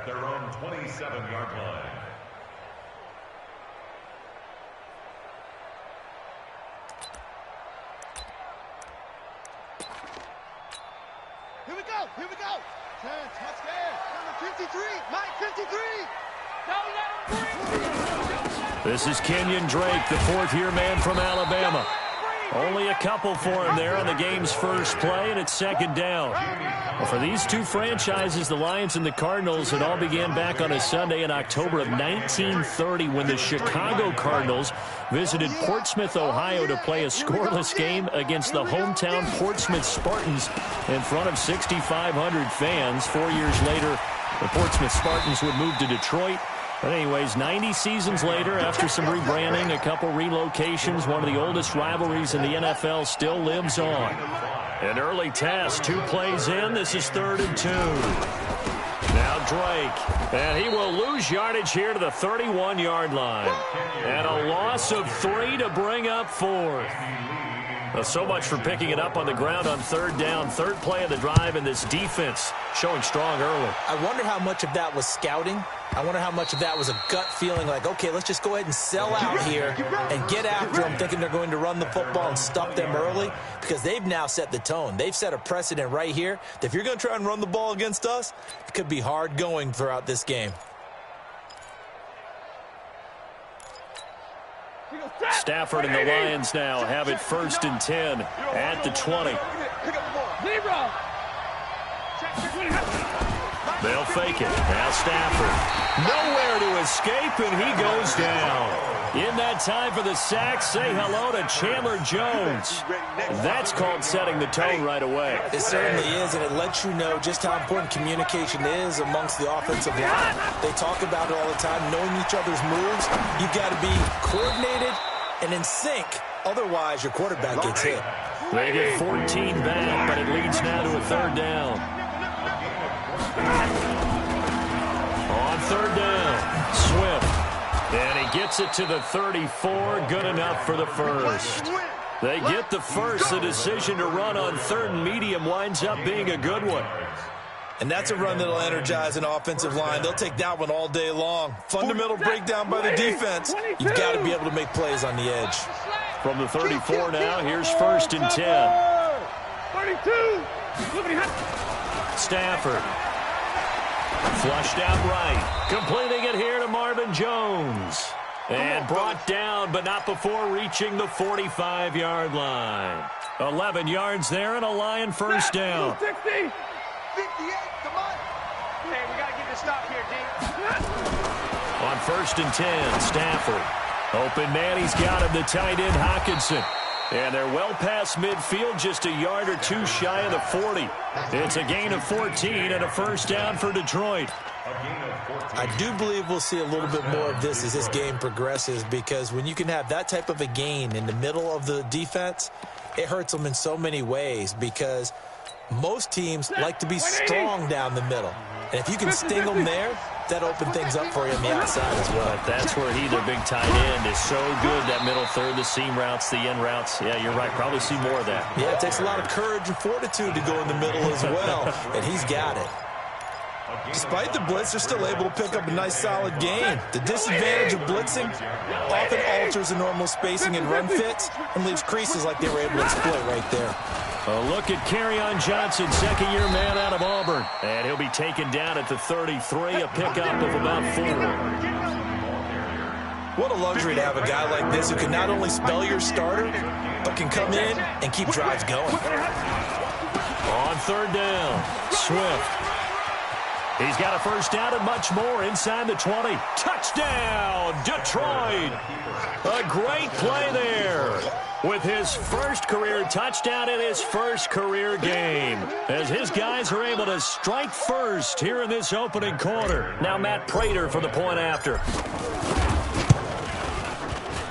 at their own 27-yard line. Here we go, here we go. Turn, touchdown. Number 53, Mike 53. Don't let him breathe. This is Kenyon Drake, the fourth-year man from Alabama. Only a couple for him there on the game's first play, and it's second down. Well, for these two franchises, the Lions and the Cardinals, it all began back on a Sunday in October of 1930 when the Chicago Cardinals visited Portsmouth, Ohio to play a scoreless game against the hometown Portsmouth Spartans in front of 6,500 fans. 4 years later, the Portsmouth Spartans would move to Detroit. But anyways, 90 seasons later, after some rebranding, a couple relocations, one of the oldest rivalries in the NFL still lives on. An early test, 2 plays in. This is 3rd and 2. Now Drake, and he will lose yardage here to the 31-yard line. And a loss of 3 to bring up 4th. Well, so much for picking it up on the ground on 3rd down. 3rd play of the drive, and this defense showing strong early. I wonder how much of that was scouting. I wonder how much of that was a gut feeling like, okay, let's just go ahead and sell out here and get after them, thinking they're going to run the football and stuff them early, because they've now set the tone. They've set a precedent right here that if you're going to try and run the ball against us, it could be hard going throughout this game. Stafford and the Lions now have it 1st and 10 at the 20. They'll fake it. Now Stafford. Nowhere to escape, and he goes down. In that time for the sack, say hello to Chandler Jones. That's called setting the tone right away. It certainly is, and it lets you know just how important communication is amongst the offensive line. They talk about it all the time, knowing each other's moves. You've got to be coordinated and in sync. Otherwise, your quarterback gets hit. They get 14 back, but it leads now to a 3rd down. On 3rd down, Swift. And he gets it to the 34. Good enough for the first. They get the first. The decision to run on 3rd and medium winds up being a good one. And that's a run that'll energize an offensive line. They'll take that one all day long. Fundamental breakdown by the defense. You've got to be able to make plays on the edge. From the 34 now, here's 1st and 10. 32. Stafford. Flushed out right. Completing it here to Marvin Jones. And brought down, but not before reaching the 45-yard line. 11 yards there and a Lion 1st down. 60. 58, come on. Hey, we got to get this stop here, D. On 1st and 10, Stafford. Open man, he's got him, the tight end, Hockenson. And they're well past midfield, just a yard or 2 shy of the 40. It's a gain of 14 and a 1st down for Detroit. I do believe we'll see a little bit more of this as this game progresses, because when you can have that type of a gain in the middle of the defense, it hurts them in so many ways, because most teams like to be strong down the middle. And if you can sting them there, that open things up for you on the outside as well. But that's where he, their big tight end, is so good. That middle third, the seam routes, the end routes. Yeah, you're right. Probably see more of that. Yeah, it takes a lot of courage and fortitude to go in the middle as well, and he's got it. Despite the blitz, they're still able to pick up a nice, solid gain. The disadvantage of blitzing often alters the normal spacing and run fits and leaves creases like they were able to exploit right there. A look at Kerryon Johnson, second-year man out of Auburn. And he'll be taken down at the 33, a pickup of about 4. What a luxury to have a guy like this who can not only spell your starter, but can come in and keep drives going. On 3rd down, Swift. He's got a 1st down and much more inside the 20. Touchdown, Detroit! A great play there with his first career touchdown in his first career game, as his guys are able to strike first here in this opening quarter. Now Matt Prater for the point after.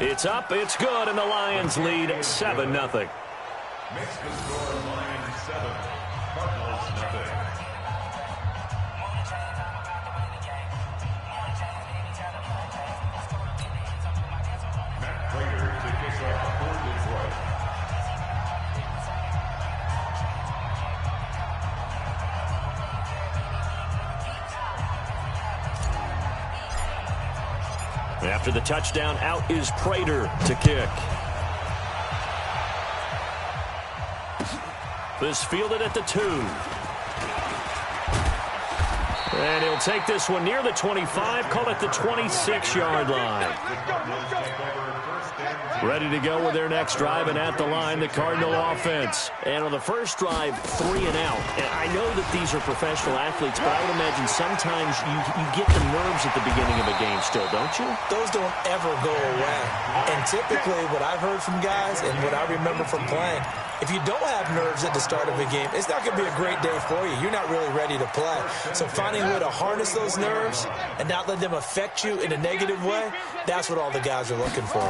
It's up, it's good, and the Lions lead 7-0. Makes the score Lions 7, Cardinals 0. Matt Prater to kick off for Detroit. After the touchdown, out is Prater to kick. This fielded at the 2. And he'll take this one near the 25, call it the 26-yard line. Ready to go with their next drive, and at the line, the Cardinal offense. And on the first drive, 3 and out. And I know that these are professional athletes, but I would imagine sometimes you get the nerves at the beginning of a game still, don't you? Those don't ever go away. And typically, what I've heard from guys and what I remember from playing, if you don't have nerves at the start of a game, it's not going to be a great day for you. You're not really ready to play. So finding a way to harness those nerves and not let them affect you in a negative way, that's what all the guys are looking for.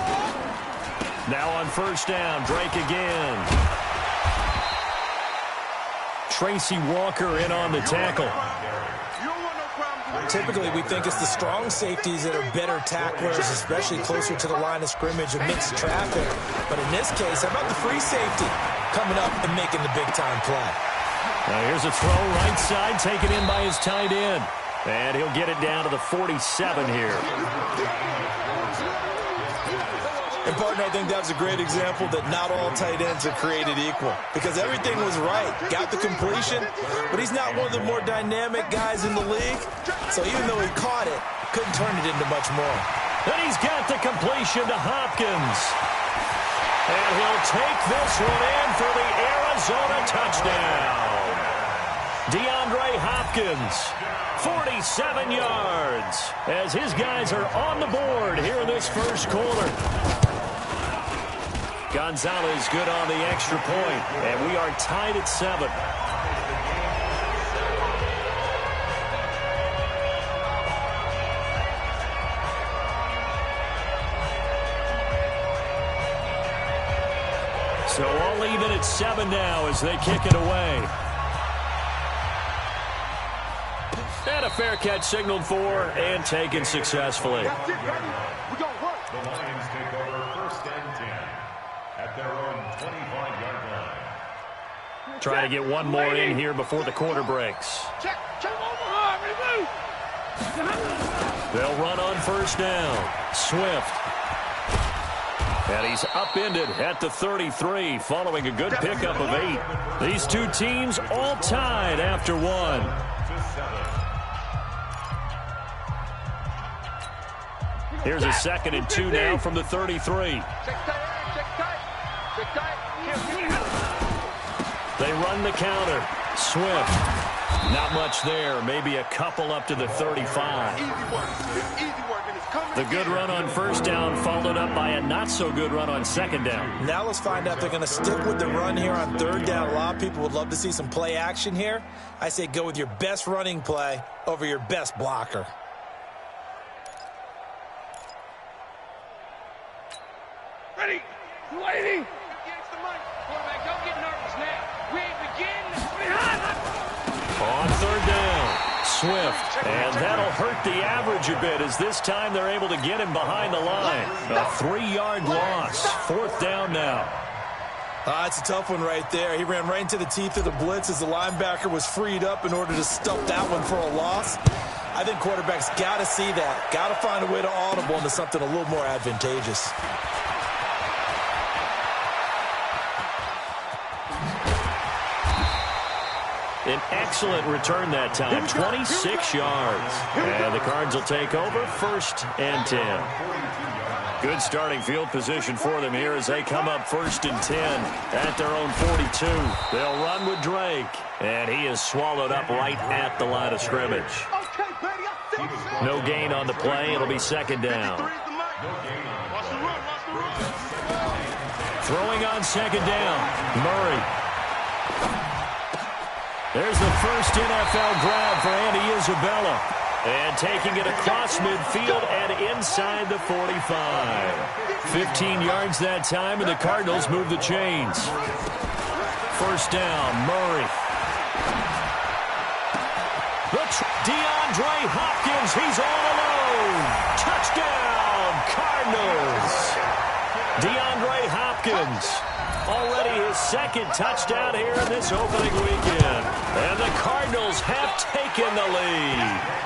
Now on first down, Drake again. Tracy Walker in on the tackle. Typically, we think it's the strong safeties that are better tacklers, especially closer to the line of scrimmage amidst traffic. But in this case, how about the free safety coming up and making the big-time play? Now here's a throw right side, taken in by his tight end. And he'll get it down to the 47 here. And, partner, I think that was a great example that not all tight ends are created equal, because everything was right. Got the completion, but he's not one of the more dynamic guys in the league. So even though he caught it, couldn't turn it into much more. And he's got the completion to Hopkins. And he'll take this one in for the Arizona touchdown. DeAndre Hopkins, 47 yards, as his guys are on the board here in this first quarter. Gonzalez good on the extra point, and we are tied at 7. So all even at 7 now as they kick it away. And a fair catch signaled for and taken successfully. The Lions take over first and 10 at their own 25-yard line. Try to get one more in here before the quarter breaks. They'll run on first down. Swift. And he's upended at the 33 following a good pickup of 8. These two teams all tied after 1. Here's a 2nd and 2 now from the 33. They run the counter. Swift. Not much there. Maybe a couple up to the 35. The good run on first down followed up by a not-so-good run on second down. Now let's find out if they're going to stick with the run here on third down. A lot of people would love to see some play action here. I say go with your best running play over your best blocker. Ready. Waiting. Quarterback, don't get nervous now. We begin. On third down, Swift. And that'll hurt the average a bit as this time they're able to get him behind the line. A 3-yard loss. Fourth down now. It's a tough one right there. He ran right into the teeth of the blitz as the linebacker was freed up in order to stuff that one for a loss. I think quarterbacks got to see that. Got to find a way to audible into something a little more advantageous. An excellent return that time, 26 yards. And the Cards will take over first and 10. Good starting field position for them here as they come up first and 10 at their own 42. They'll run with Drake, and he is swallowed up right at the line of scrimmage. No gain on the play. It'll be second down. Throwing on second down, Murray. There's the first NFL grab for Andy Isabella. And taking it across midfield and inside the 45. 15 yards that time, and the Cardinals move the chains. First down, Murray. DeAndre Hopkins, he's all alone. Touchdown, Cardinals. DeAndre Hopkins. Already his second touchdown here in this opening weekend. And the Cardinals have taken the lead.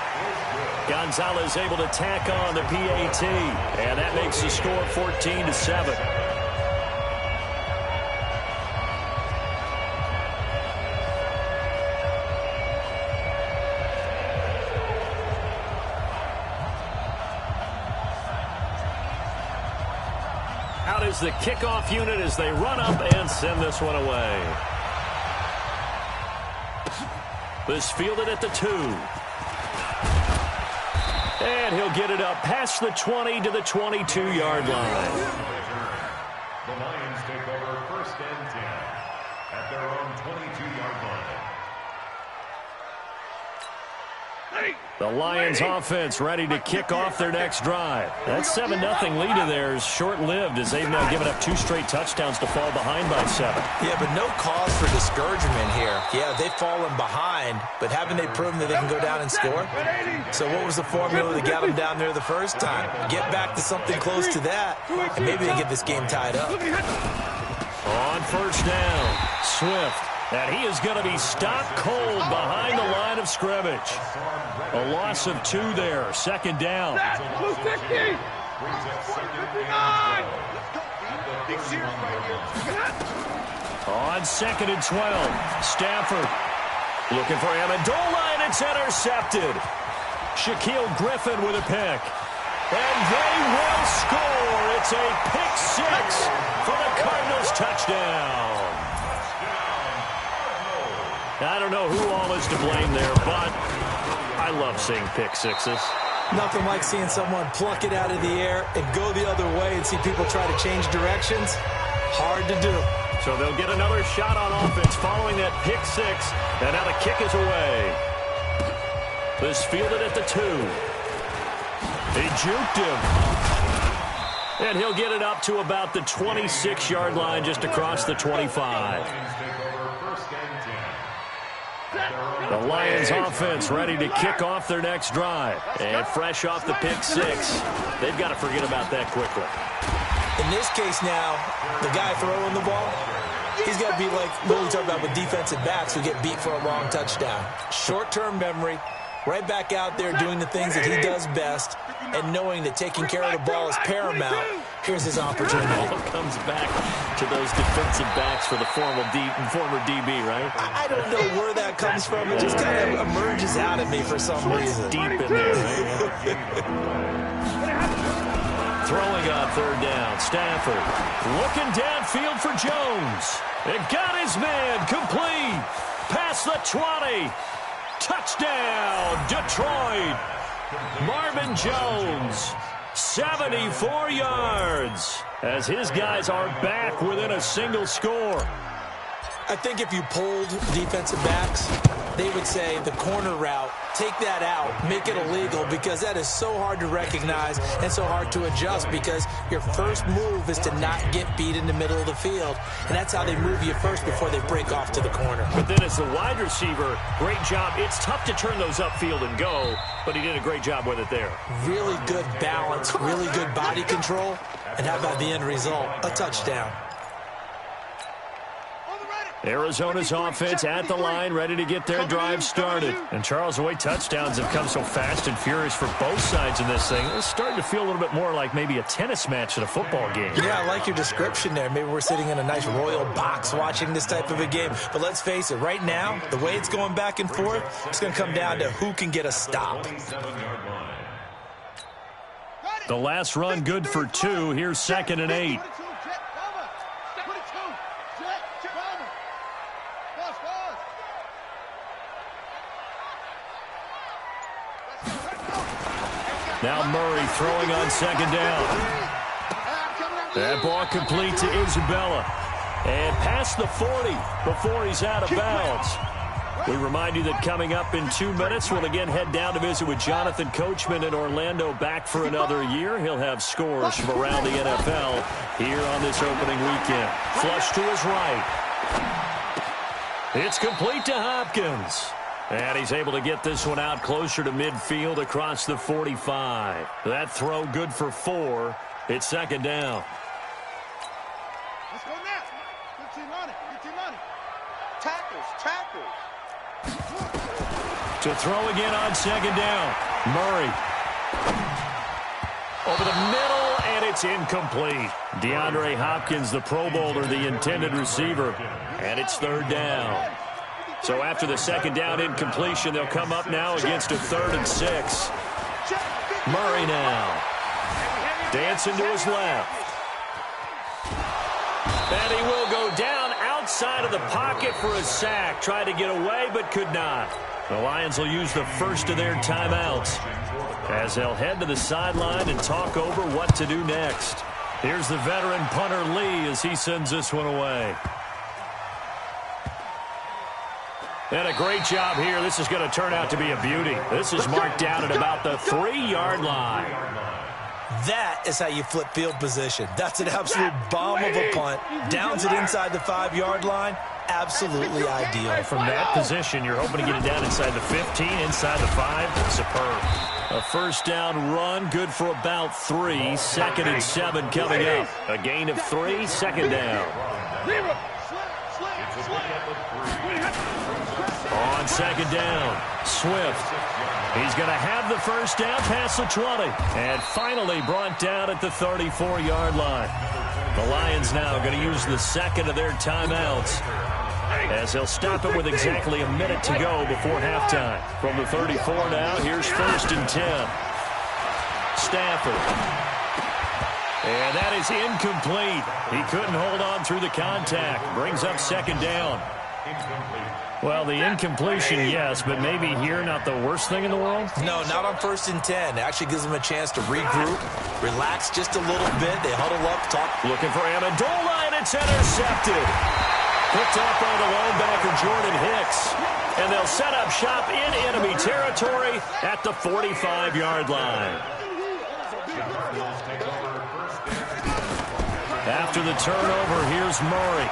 Gonzalez able to tack on the PAT, and that makes the score 14-7. Out is the kickoff unit as they run up and send this one away. This fielded at the 2. And he'll get it up past the 20 to the 22-yard line. The Lions take over 1st and 10 at their own 22-yard line. The Lions offense ready to kick off their next drive. That 7-0 lead of theirs short-lived as they've now given up 2 straight touchdowns to fall behind by 7. Yeah, but no cause for discouragement here. Yeah, they've fallen behind, but haven't they proven that they can go down and score? So what was the formula that got them down there the first time? Get back to something close to that, and maybe they get this game tied up. On 1st down, Swift. And he is going to be stopped cold behind the line of scrimmage. A loss of 2 there. 2nd down. 250. On 2nd and 12, Stafford looking for Amendola, and it's intercepted. Shaquille Griffin with a pick. And they will score. It's a pick 6 for the Cardinals touchdown. I don't know who all is to blame there, but I love seeing pick 6s. Nothing like seeing someone pluck it out of the air and go the other way and see people try to change directions. Hard to do. So they'll get another shot on offense following that pick 6, and now the kick is away. This fielded at the 2. He juked him. And he'll get it up to about the 26-yard line, just across the 25. The Lions offense ready to kick off their next drive. And fresh off the pick 6, they've got to forget about that quickly. In this case now, the guy throwing the ball, he's got to be like what we talk about with defensive backs who get beat for a long touchdown. Short-term memory, right back out there doing the things that he does best, and knowing that taking care of the ball is paramount. Here's his opportunity. It all comes back to those defensive backs for the former DB, right? I don't know where that comes from. It just kind of emerges out of me for some reason. Deep in there, right? Throwing on 3rd down, Stafford looking downfield for Jones. It got his man complete. Past the 20. Touchdown, Detroit. Marvin Jones, 74 yards, as his guys are back within a single score. I think if you polled defensive backs, they would say the corner route, take that out, make it illegal, because that is so hard to recognize and so hard to adjust, because your first move is to not get beat in the middle of the field, and that's how they move you first before they break off to the corner. But then as the wide receiver, great job. It's tough to turn those upfield and go, but he did a great job with it there. Really good balance, really good body control, and how about the end result? A touchdown. Arizona's offense at the line, ready to get their drive started. And Charles, the way touchdowns have come so fast and furious for both sides in this thing, it's starting to feel a little bit more like maybe a tennis match at a football game. Yeah, I like your description there. Maybe we're sitting in a nice royal box watching this type of a game. But let's face it, right now, the way it's going back and forth, it's going to come down to who can get a stop. The last run good for 2. Here's 2nd and 8. Now Murray throwing on 2nd down. That ball complete to Isabella. And past the 40 before he's out of bounds. We remind you that coming up in 2 minutes, we'll again head down to visit with Jonathan Coachman in Orlando, back for another year. He'll have scores from around the NFL here on this opening weekend. Flush to his right. It's complete to Hopkins. And he's able to get this one out closer to midfield across the 45. That throw good for 4. It's 2nd down. Let's go now. Good team on it. Good team on it. Tackles. To throw again on second down. Murray. Over the middle, and it's incomplete. DeAndre Hopkins, the Pro Bowler, the intended receiver, and it's third down. So after the second down incompletion, they'll come up now against a 3rd and 6. Murray now. Dancing to his left. And he will go down outside of the pocket for a sack. Tried to get away, but could not. The Lions will use the first of their timeouts as they'll head to the sideline and talk over what to do next. Here's the veteran punter Lee as he sends this one away. And a great job here. This is going to turn out to be a beauty. This is marked down at about the 3-yard line. That is how you flip field position. That's an absolute bomb of a punt. Downs it inside the 5-yard line. Absolutely ideal. From that position, you're hoping to get it down inside the 15, inside the 5. Superb. A first down run, good for about 3. 2nd and 7 coming up. A gain of 3, second down. On second down, Swift. He's going to have the first down past the 20. And finally brought down at the 34-yard line. The Lions now going to use the second of their timeouts as they'll stop it with exactly a minute to go before halftime. From the 34 now, here's 1st and 10. Stafford. And that is incomplete. He couldn't hold on through the contact. Brings up second down. Well, the incompletion, yes, but maybe here not the worst thing in the world? No, not on 1st and 10. It actually gives them a chance to regroup, relax just a little bit. They huddle up, talk. Looking for Amendola, and it's intercepted. Picked up by the linebacker, Jordan Hicks. And they'll set up shop in enemy territory at the 45-yard line. After the turnover, here's Murray.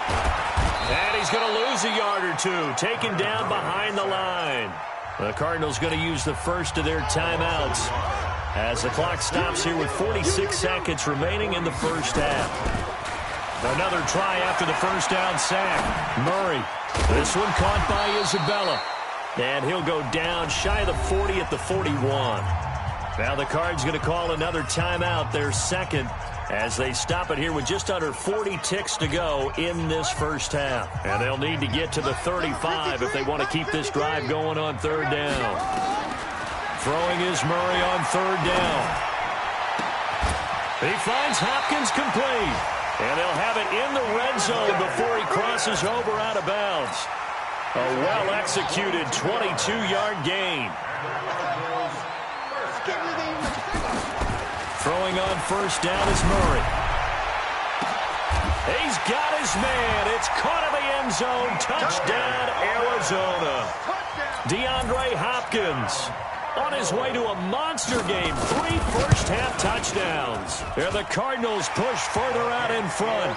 And he's going to lose a yard or 2, taken down behind the line. The Cardinals going to use the first of their timeouts as the clock stops here with 46 seconds remaining in the first half. Another try after the first down sack. Murray. This one caught by Isabella. And he'll go down shy of the 40 at the 41. Now the Cards going to call another timeout, their second, as they stop it here with just under 40 ticks to go in this first half. And they'll need to get to the 35 if they want to keep this drive going on third down. Throwing is Murray on third down. He finds Hopkins complete. And they'll have it in the red zone before he crosses over out of bounds. A well-executed 22-yard gain. Throwing on first down is Murray. He's got his man. It's caught in the end zone. Touchdown, Arizona. DeAndre Hopkins on his way to a monster game. 3 first-half touchdowns. And the Cardinals push further out in front.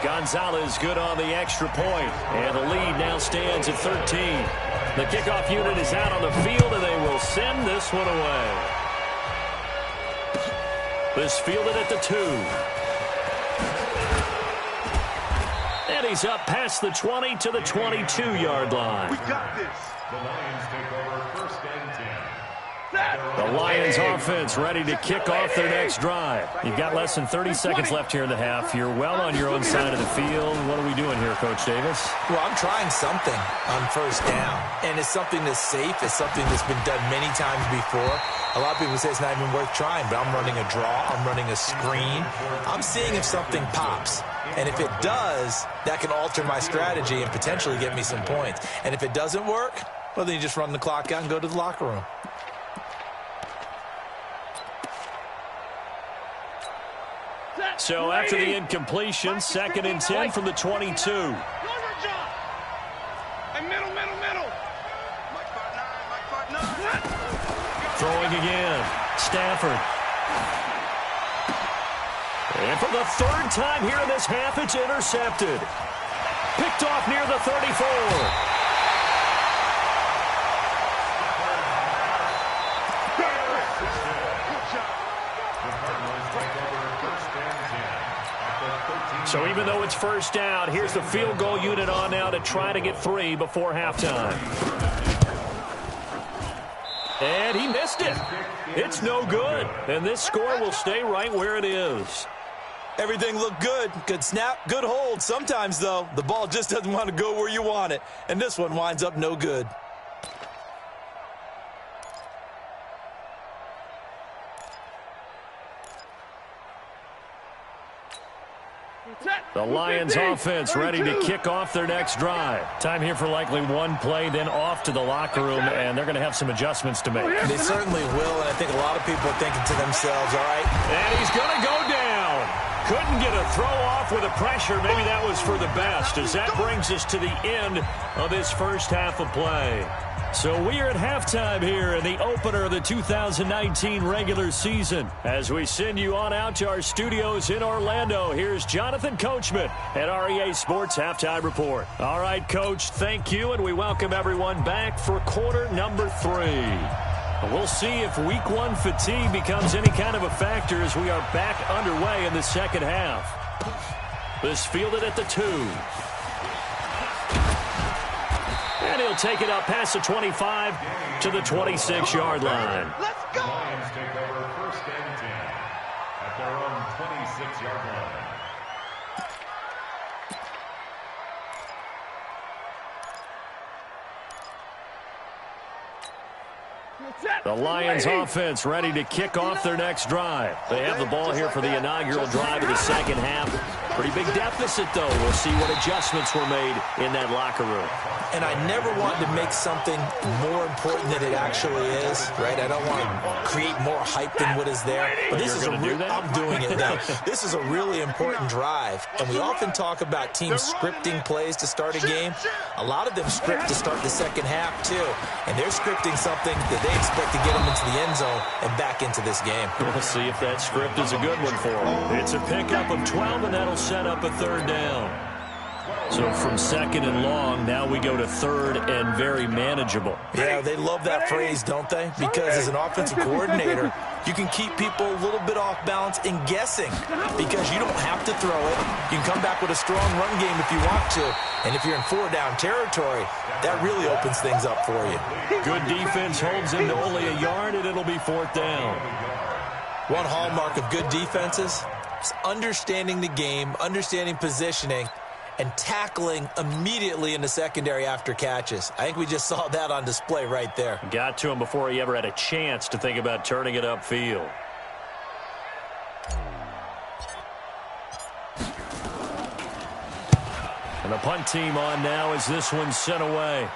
Gonzalez good on the extra point. And the lead now stands at 13. The kickoff unit is out on the field, and they will send this one away. This fielded at the 2. And he's up past the 20 to the 22-yard line. We got this. The Lions take over 1st and 10. The Lions offense ready to kick off their next drive. You've got less than 30 seconds left here in the half. You're well on your own side of the field. What are we doing here, Coach Davis? Well, I'm trying something on first down. And it's something that's safe. It's something that's been done many times before. A lot of people say it's not even worth trying, but I'm running a draw. I'm running a screen. I'm seeing if something pops. And if it does, that can alter my strategy and potentially get me some points. And if it doesn't work, well, then you just run the clock out and go to the locker room. So after the incompletion, 2nd and 10 from the 22. Middle. Throwing again. Stafford. And for the 3rd time here in this half, it's intercepted. Picked off near the 34. So even though it's first down, here's the field goal unit on now to try to get 3 before halftime. And he missed it. It's no good. And this score will stay right where it is. Everything looked good. Good snap, good hold. Sometimes, though, the ball just doesn't want to go where you want it. And this one winds up no good. The Lions offense ready to kick off their next drive. Time here for likely one play, then off to the locker room, and they're going to have some adjustments to make. They certainly will, and I think a lot of people are thinking to themselves, all right. And he's going to go down. Couldn't get a throw off with the pressure. Maybe that was for the best, as that brings us to the end of this first half of play. So we are at halftime here in the opener of the 2019 regular season. As we send you on out to our studios in Orlando, here's Jonathan Coachman at REA Sports Halftime Report. All right, Coach, thank you, and we welcome everyone back for quarter number 3. We'll see if week 1 fatigue becomes any kind of a factor as we are back underway in the second half. This fielded at the 2. And he'll take it up past the 25 to the 26-yard line. Let's go! Lions take over first and 10 at their own 26-yard line. The Lions offense ready to kick off their next drive. They have the ball here for the inaugural drive of the second half. Pretty big deficit, though. We'll see what adjustments were made in that locker room. And I never want to make something more important than it actually is, right? I don't want to create more hype than what is there. But this is I'm doing it now. This is a really important drive. And we often talk about teams scripting plays to start a game. A lot of them script to start the second half, too. And they're scripting something that they expect to get them into the end zone and back into this game. We'll see if that script is a good one for them. It's a pickup of 12, and that'll set up a third down. So from second and long, now we go to third and very manageable. Yeah, they love that phrase, don't they? Because as an offensive coordinator, you can keep people a little bit off balance and guessing because you don't have to throw it. You can come back with a strong run game if you want to. And if you're in 4-down territory, that really opens things up for you. Good defense holds him to only a yard, and it'll be fourth down. One hallmark of good defenses is understanding the game, understanding positioning, and tackling immediately in the secondary after catches. I think we just saw that on display right there. Got to him before he ever had a chance to think about turning it upfield. And the punt team on now as this one's sent away.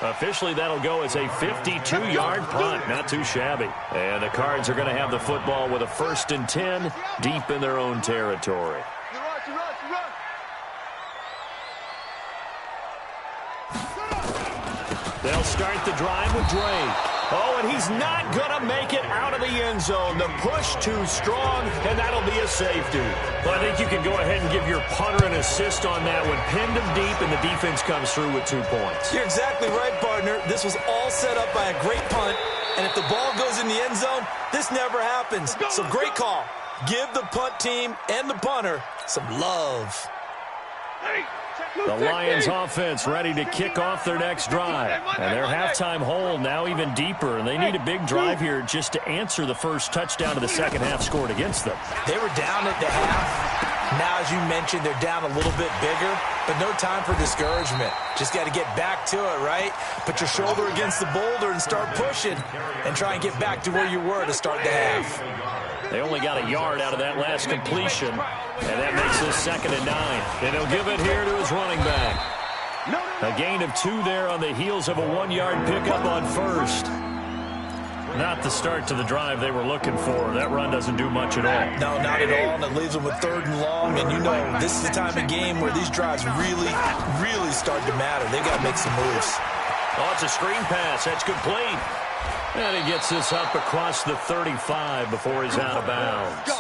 Officially, that'll go as a 52-yard punt. Not too shabby. And the Cards are going to have the football with a 1st and 10 deep in their own territory. They'll start the drive with Drake. Oh, and he's not going to make it out of the end zone. The push too strong, and that'll be a safety. Well, I think you can go ahead and give your punter an assist on that one. Pinned him deep, and the defense comes through with 2 points. You're exactly right, partner. This was all set up by a great punt, and if the ball goes in the end zone, this never happens. So great call. Give the punt team and the punter some love. The Lions offense ready to kick off their next drive. And their halftime hole now even deeper. And they need a big drive here just to answer the first touchdown of the second half scored against them. They were down at the half. Now, as you mentioned, they're down a little bit bigger, but no time for discouragement. Just got to get back to it, right? Put your shoulder against the boulder and start pushing and try and get back to where you were to start the half. They only got a yard out of that last completion, and that makes this 2nd and 9. And he'll give it here to his running back. A gain of 2 there on the heels of a 1-yard pickup on first. Not the start to the drive they were looking for. That run doesn't do much at all. No, not at all, and it leaves them with 3rd and long. And you know, this is the time of game where these drives really, really start to matter. They got to make some moves. Oh, it's a screen pass. That's complete. And he gets this up across the 35 before he's out of bounds.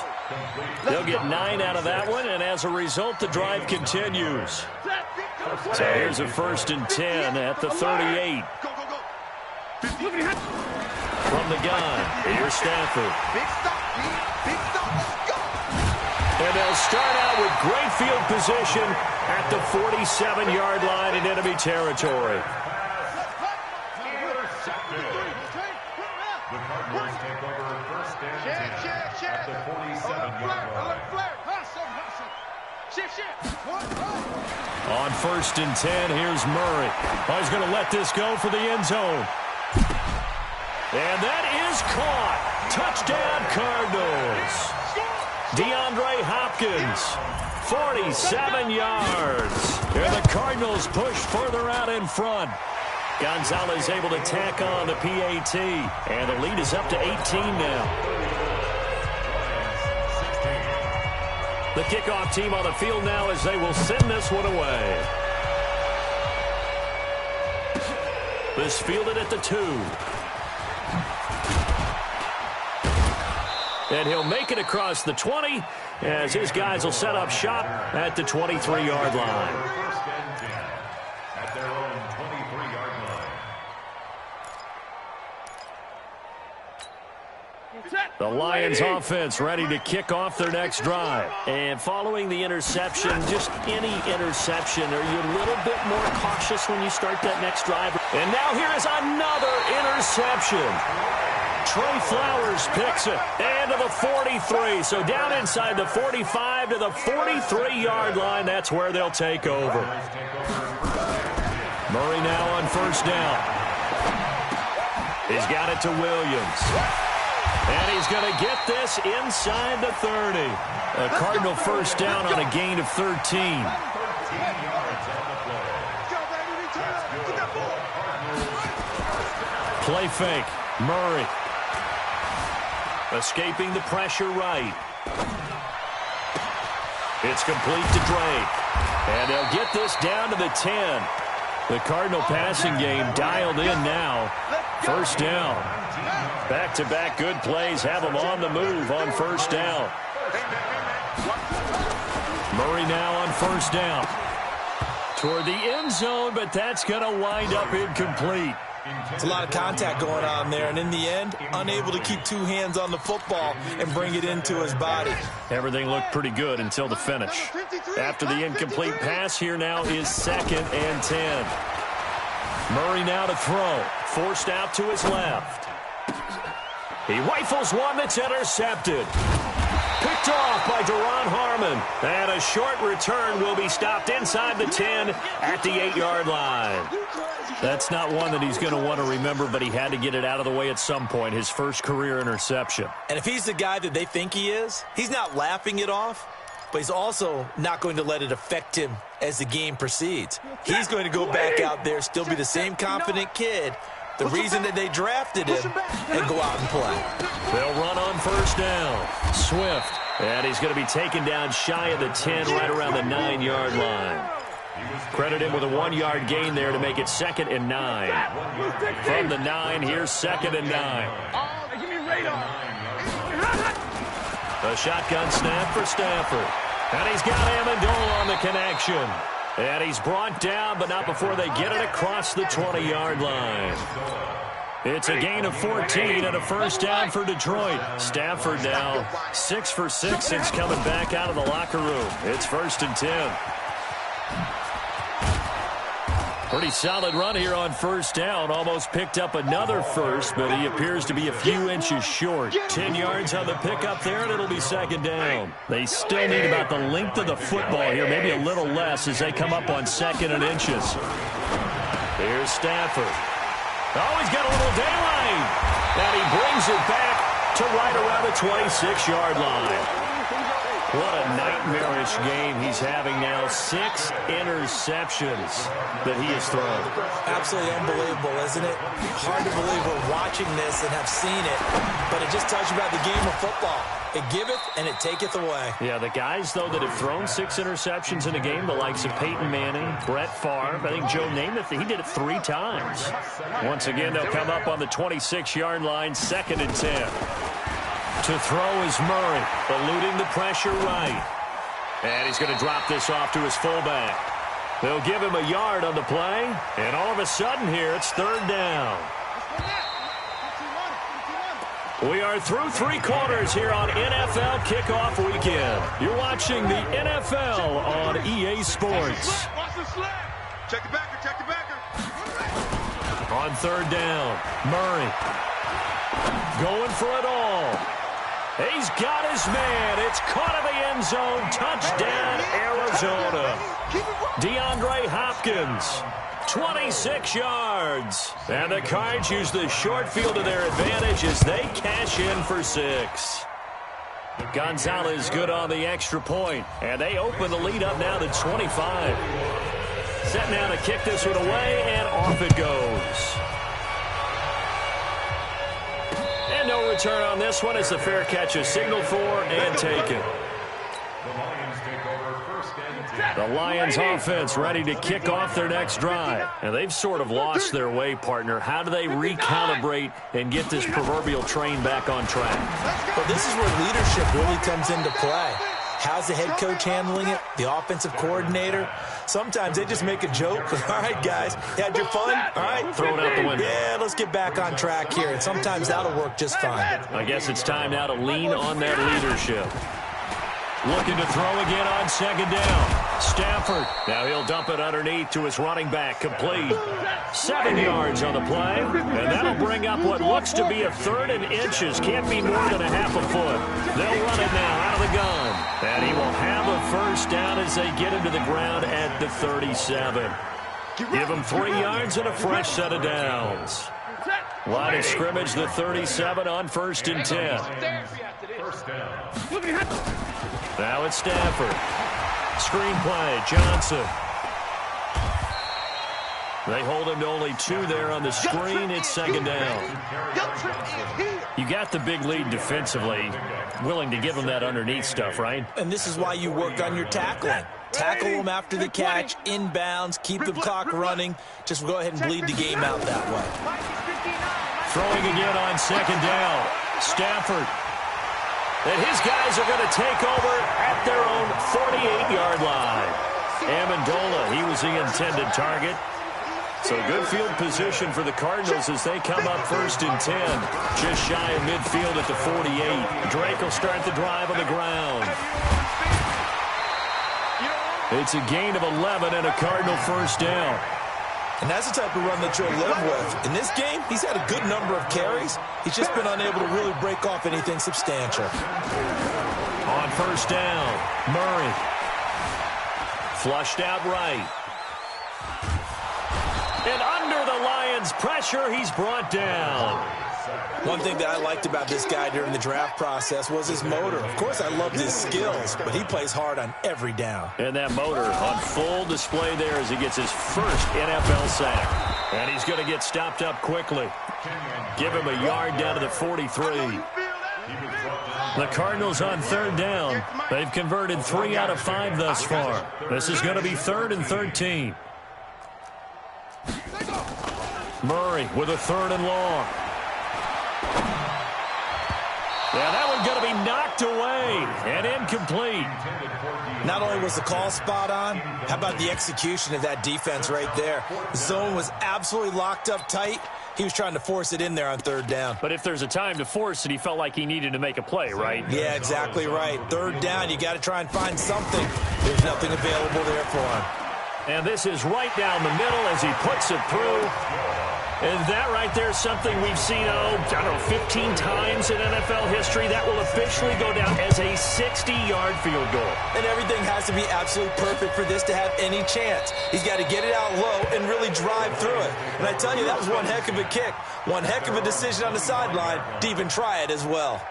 They'll get 9 out of that one, and as a result, the drive continues. So here's a 1st and 10 at the 38. From the gun, here's Stafford. And they'll start out with great field position at the 47-yard line in enemy territory. The Cardinals take over first and 10 at the 47-yard line. On first and 10, here's Murray. Oh, he's going to let this go for the end zone. And that is caught. Touchdown, Cardinals. DeAndre Hopkins, 47 yards. And the Cardinals push further out in front. Gonzalez able to tack on the PAT. And the lead is up to 18 now. The kickoff team on the field now as they will send this one away. This fielded at the 2. And he'll make it across the 20 as his guys will set up shop at the 23-yard line. First and 10 at their own 23-yard line. The Lions offense ready to kick off their next drive. And following the interception, just any interception, are you a little bit more cautious when you start that next drive? And now here is another interception. Trey Flowers picks it. And to the 43. So down inside the 45 to the 43-yard line. That's where they'll take over. Murray now on first down. He's got it to Williams. And he's going to get this inside the 30. A Cardinal first down on a gain of 13. 13 yards on the play. Play fake. Murray. Escaping the pressure right. It's complete to Drake. And they'll get this down to the 10. The Cardinal passing game dialed in now. First down. Back-to-back good plays have them on the move on first down. Murray now on first down. Toward the end zone, but that's going to wind up incomplete. It's a lot of contact going on there, and in the end, unable to keep two hands on the football and bring it into his body. Everything looked pretty good until the finish. After the incomplete pass, here now is second and 10. Murray now to throw. Forced out to his left. He rifles one that's intercepted. Picked off by Deron Harmon. And a short return will be stopped inside the 10 at the 8-yard line. That's not one that he's going to want to remember, but he had to get it out of the way at some point, his first career interception. And if he's the guy that they think he is, he's not laughing it off, but he's also not going to let it affect him as the game proceeds. He's going to go back out there, still be the same confident kid, the reason that they drafted him, and go out and play. They'll run on first down. Swift. And he's going to be taken down shy of the 10, right around the 9-yard line. Credit him with a 1-yard gain there to make it 2nd and 9. From the 9, here's 2nd and 9. Give me radar. A shotgun snap for Stafford. And he's got Amendola on the connection. And he's brought down, but not before they get it across the 20-yard line. It's a gain of 14 and a first down for Detroit. Stafford now 6 for 6 since coming back out of the locker room. It's 1st and 10. Pretty solid run here on first down. Almost picked up another first, but he appears to be a few inches short. 10 yards on the pickup there, and it'll be 2nd down. They still need about the length of the football here, maybe a little less as they come up on 2nd and inches. Here's Stafford. Oh, he's got a little daylight. And he brings it back to right around the 26-yard line. What a nightmarish game he's having now. 6 interceptions that he has thrown. Absolutely unbelievable, isn't it? Hard to believe we're watching this and have seen it, but it just tells you about the game of football. It giveth and it taketh away. Yeah, the guys, though, that have thrown 6 interceptions in a game, the likes of Peyton Manning, Brett Favre, I think Joe Namath, he did it 3 times. Once again, they'll come up on the 26-yard line, 2nd and 10. To throw is Murray, eluding the pressure right. And he's going to drop this off to his fullback. They'll give him a yard on the play, and all of a sudden here, it's 3rd down. We are through 3 quarters here on NFL Kickoff Weekend. You're watching the NFL on EA Sports. Watch the slap. Check the backer, check the backer. On 3rd down, Murray going for it all. He's got his man. It's caught in the end zone. Touchdown, Arizona. DeAndre Hopkins, 26 yards. And the Cards use the short field to their advantage as they cash in for 6. Gonzalez good on the extra point, and they open the lead up now to 25. Set now to kick this one away, and off it goes. And no return on this one as the fair catch is signaled for and taken. The Lions take over 1st and 10. The Lions offense ready to kick off their next drive. And they've sort of lost their way, partner. How do they recalibrate and get this proverbial train back on track? Well, this is where leadership really comes into play. How's the head coach handling it? The offensive coordinator? Sometimes they just make a joke. All right, guys, you had your fun? All right. Throw it out the window. Yeah, let's get back on track here. And sometimes that'll work just fine. I guess it's time now to lean on that leadership. Looking to throw again on 2nd down. Stafford. Now he'll dump it underneath to his running back. Complete. 7 yards on the play. And that'll bring up what looks to be a 3rd and inches. Can't be more than a half a foot. They'll run it now out of the gun. And he will have a 1st down as they get into the ground at the 37. Give him 3 yards and a fresh set of downs. Line of scrimmage, the 37 on 1st and 10. 1st down. Now it's Stafford. Screenplay, Johnson. They hold him to only 2 there on the screen. It's 2nd down. You got the big lead defensively. Willing to give him that underneath stuff, right? And this is why you work on your tackling. Tackle them after the catch, inbounds, keep the clock running. Just go ahead and bleed the game out that way. Throwing again on 2nd down. Stafford. And his guys are going to take over at their own 48-yard line. Amendola, he was the intended target. So good field position for the Cardinals as they come up 1st and 10. Just shy of midfield at the 48. Drake will start the drive on the ground. It's a gain of 11 and a Cardinal 1st down. And that's the type of run that you'll live with. In this game, he's had a good number of carries. He's just been unable to really break off anything substantial. On 1st down, Murray. Flushed out right. And under the Lions' pressure, he's brought down. One thing that I liked about this guy during the draft process was his motor. Of course, I loved his skills, but he plays hard on every down. And that motor on full display there as he gets his 1st NFL sack. And he's going to get stopped up quickly. Give him a yard down to the 43. The Cardinals on 3rd down. They've converted 3 out of 5 thus far. This is going to be 3rd and 13. Murray with a 3rd and long. Yeah, that one's going to be knocked away and incomplete. Not only was the call spot on, how about the execution of that defense right there? The zone was absolutely locked up tight. He was trying to force it in there on 3rd down. But if there's a time to force it, he felt like he needed to make a play, right? Yeah, exactly right. 3rd down, you got to try and find something. There's nothing available there for him. And this is right down the middle as he puts it through. And that right there is something we've seen, I don't know, 15 times in NFL history. That will officially go down as a 60-yard field goal. And everything has to be absolutely perfect for this to have any chance. He's got to get it out low and really drive through it. And I tell you, that was one heck of a kick. One heck of a decision on the sideline to even try it as well.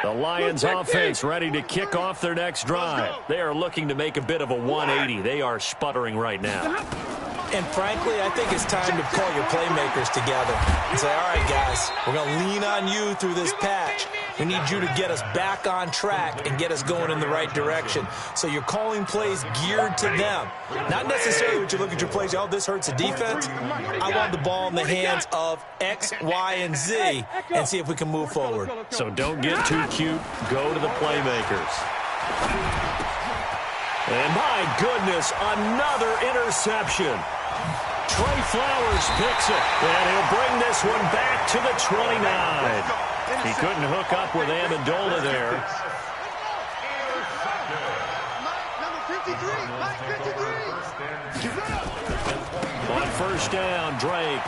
The Lions offense ready to kick off their next drive. They are looking to make a bit of a 180. They are sputtering right now. And frankly, I think it's time to call your playmakers together and say, all right, guys, we're going to lean on you through this patch. We need you to get us back on track and get us going in the right direction. So you're calling plays geared to them. Not necessarily what you look at your plays, oh, this hurts the defense. I want the ball in the hands of X, Y, and Z and see if we can move forward. So don't get too cute. Go to the playmakers. And my goodness, another interception. Trey Flowers picks it, and he'll bring this one back to the 29. He couldn't hook up with Amendola there. On first down, Drake.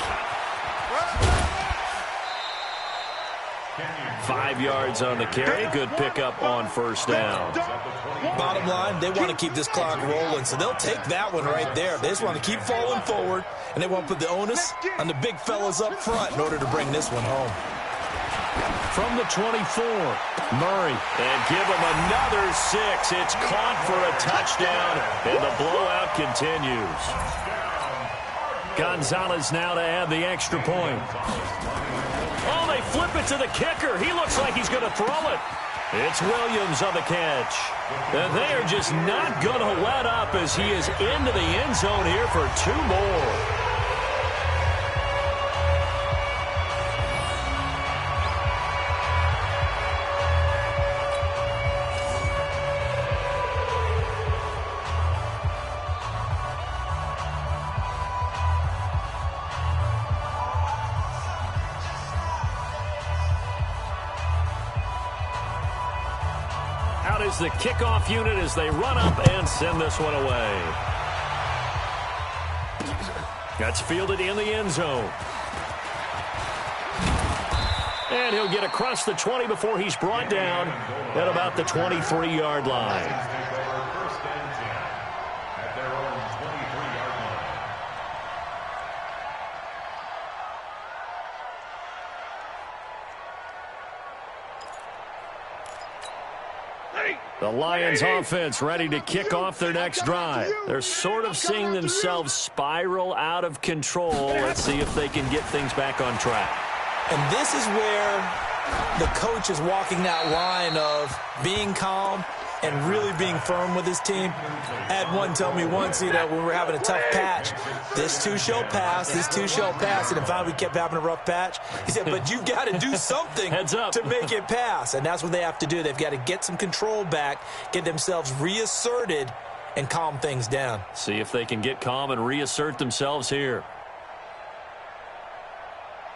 5 yards on the carry. Good pickup on first down. Bottom line, they want to keep this clock rolling, so they'll take that one right there. They just want to keep falling forward, and they want to put the onus on the big fellas up front in order to bring this one home. From the 24, Murray, and give him another 6. It's caught for a touchdown, and the blowout continues. Gonzalez now to add the extra point. Oh, they flip it to the kicker. He looks like he's going to throw it. It's Williams on the catch. And they are just not going to let up as he is into the end zone here for 2 more. Out is the kickoff unit as they run up and send this one away. That's fielded in the end zone. And he'll get across the 20 before he's brought down at about the 23-yard line. The Lions offense ready to kick off their next drive. They're sort of seeing themselves spiral out of control. Let's see if they can get things back on track. And this is where the coach is walking that line of being calm and really being firm with his team. I had one tell me once, when we were having a tough patch, this too shall pass, this too shall pass. And finally we kept having a rough patch. He said, but you've got to do something to make it pass. And that's what they have to do. They've got to get some control back, get themselves reasserted, and calm things down. See if they can get calm and reassert themselves here.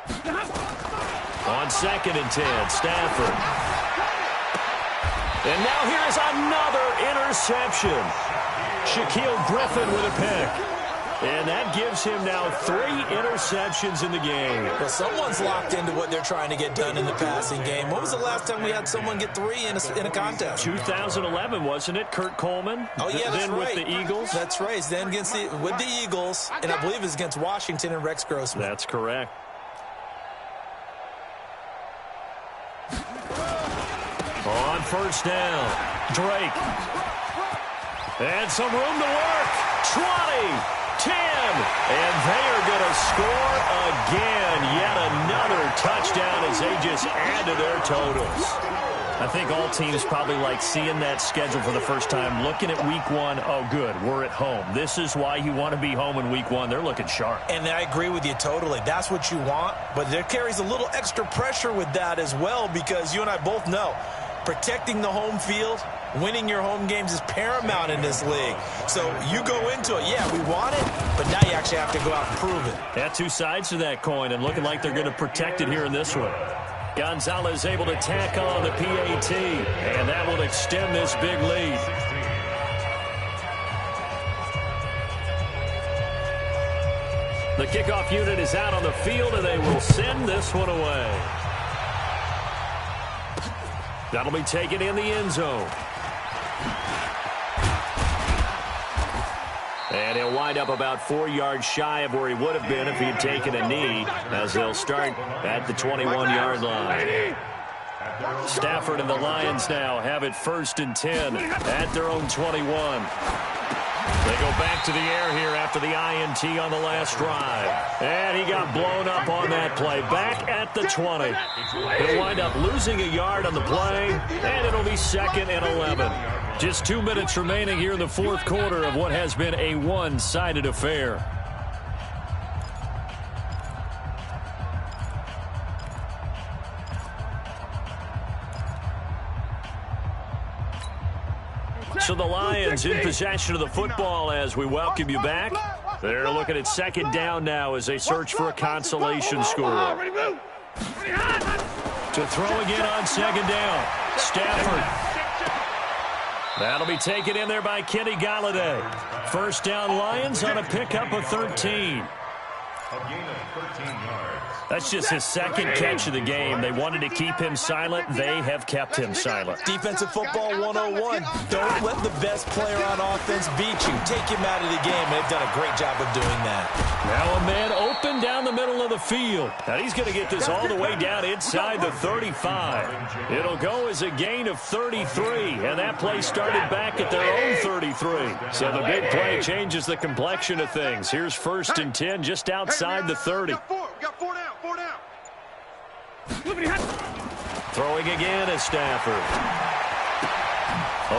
On 2nd and 10, Stafford. And now here is another interception. Shaquille Griffin with a pick. And that gives him now 3 interceptions in the game. Well, someone's locked into what they're trying to get done in the passing game. When was the last time we had someone get 3 in a contest? 2011, wasn't it? Kurt Coleman? Oh, yeah, that's then right. With the Eagles? That's right. Then with the Eagles, and I believe it's against Washington and Rex Grossman. That's correct. On first down, Drake. And some room to work. 20, 10, and they are going to score again. Yet another touchdown as they just add to their totals. I think all teams probably like seeing that schedule for the first time, looking at week 1. Oh, good, we're at home. This is why you want to be home in week 1. They're looking sharp. And I agree with you totally. That's what you want, but there carries a little extra pressure with that as well, because you and I both know protecting the home field, winning your home games is paramount in this league. So you go into it, yeah, we want it, but now you actually have to go out and prove it. Yeah, 2 sides to that coin, and looking like they're going to protect it here in this one. Gonzalez able to tack on the PAT, and that will extend this big lead. The kickoff unit is out on the field, and they will send this one away. That'll be taken in the end zone. And he'll wind up about 4 yards shy of where he would have been if he had taken a knee, as they'll start at the 21-yard line. Stafford and the Lions now have it 1st and 10 at their own 21. They go back to the air here after the INT on the last drive. And he got blown up on that play. Back at the 20. He'll wind up losing a yard on the play, and it'll be 2nd and 11. Just 2 minutes remaining here in the 4th quarter of what has been a one-sided affair. So the Lions in possession of the football as we welcome you back. They're looking at second down now as they search for a consolation score. To throw again on second down. Stafford. That'll be taken in there by Kenny Golladay. First down Lions on a pickup of 13. A gain of 13 yards. That's just his second catch of the game. They wanted to keep him silent. They have kept him silent. Defensive football 101. Don't let the best player on offense beat you. Take him out of the game. They've done a great job of doing that. Now a man open down the middle of the field. And he's going to get this all the way down inside the 35. It'll go as a gain of 33. And that play started back at their own 33. So the big play changes the complexion of things. Here's 1st and 10 just outside the 30. Got four down. Throwing again is Stafford.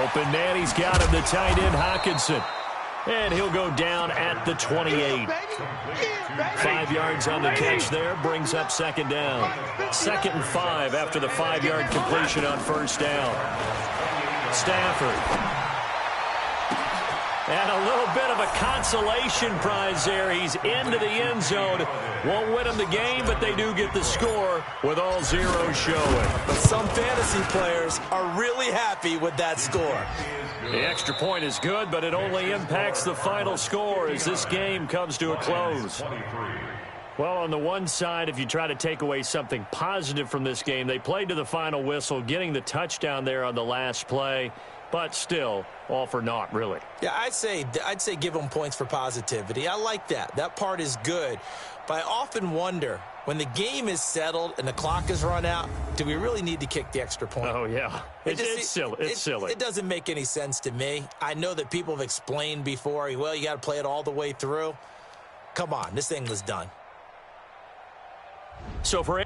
Open man, he's got him, the tight end Hockenson. And he'll go down at the 28. 5 yards on the catch there, brings up second down. 2nd and 5 after the 5-yard completion on first down. Stafford. And a little bit of a consolation prize there. He's into the end zone. Won't win him the game, but they do get the score with all zeros showing. But some fantasy players are really happy with that score. The extra point is good, but it only impacts the final score as this game comes to a close. Well, on the one side, if you try to take away something positive from this game, they played to the final whistle, getting the touchdown there on the last play. But still, all for naught, really. Yeah, I'd say give them points for positivity. I like that. That part is good. But I often wonder, when the game is settled and the clock is run out, do we really need to kick the extra point? Oh, yeah. It's silly. It's silly. It doesn't make any sense to me. I know that people have explained before, well, you got to play it all the way through. Come on, this thing was done. So for